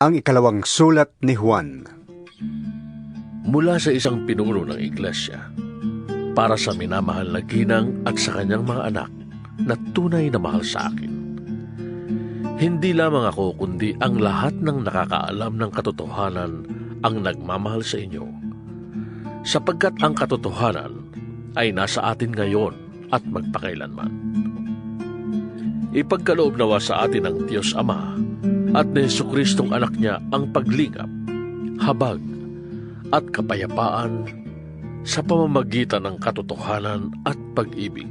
Ang ikalawang sulat ni Juan. Mula sa isang pinuno ng iglesia, para sa minamahal na ginang at sa kanyang mga anak na tunay na mahal sa akin. Hindi lamang ako kundi ang lahat ng nakakaalam ng katotohanan ang nagmamahal sa inyo, sapagkat ang katotohanan ay nasa atin ngayon at magpakailanman. Ipagkaloob nawa sa atin ng Diyos Ama at ni Jesucristong anak niya ang paglingap, habag at kapayapaan sa pamamagitan ng katotohanan at pag-ibig.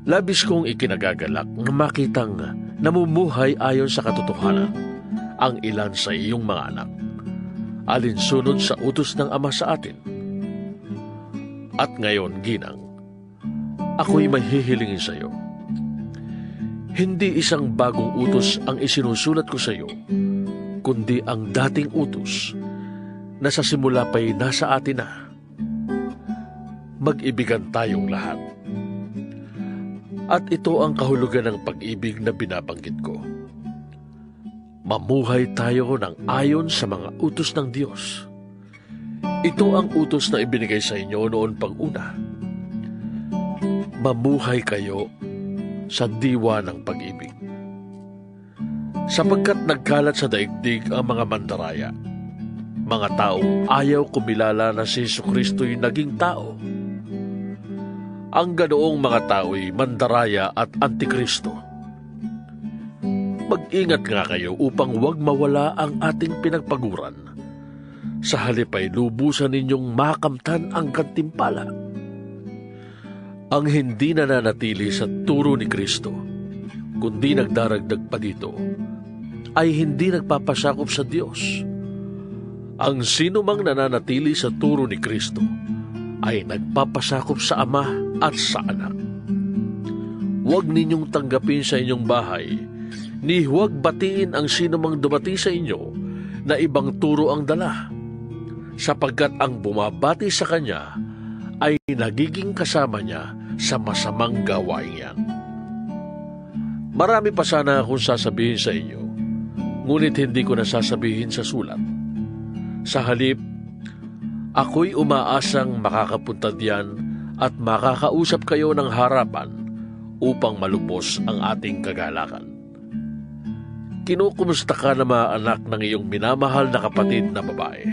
Labis kong ikinagagalak na makitang namumuhay ayon sa katotohanan ang ilan sa iyong mga anak, alinsunod sa utos ng Ama sa atin. At ngayon, ginang, ako'y may hihilingin sa iyo. Hindi isang bagong utos ang isinusulat ko sa iyo, kundi ang dating utos na sa simula pa'y nasa atin na. Mag-ibigan tayong lahat. At ito ang kahulugan ng pag-ibig na binabanggit ko. Mamuhay tayo ng ayon sa mga utos ng Diyos. Ito ang utos na ibinigay sa inyo noon pang una. Mamuhay kayo sa diwa ng pag-ibig. Sapagkat nagkalat sa daigdig ang mga mandaraya, mga taong ayaw kumilala na si Jesucristo'y naging tao. Ang ganoong mga tao'y mandaraya at antikristo. Mag-ingat nga kayo upang huwag mawala ang ating pinagpaguran. Sa halip ay lubusan ninyong makamtan ang gantimpala. Ang hindi nananatili sa turo ni Kristo, kundi nagdaragdag pa dito, ay hindi nagpapasakop sa Diyos. Ang sino mang nananatili sa turo ni Kristo ay nagpapasakop sa Ama at sa Anak. Huwag ninyong tanggapin sa inyong bahay, ni huwag batiin ang sino mang dumating sa inyo na ibang turo ang dala, sapagkat ang bumabati sa kanya ay nagiging kasama niya sa masamang gawain yan. Marami pa sana akong sasabihin sa inyo, ngunit hindi ko na sasabihin sa sulat. Sa halip, ako'y umaasang makakapunta diyan at makakausap kayo ng harapan upang malubos ang ating kagalakan. Kinukumusta ka na mga anak ng iyong minamahal na kapatid na babae.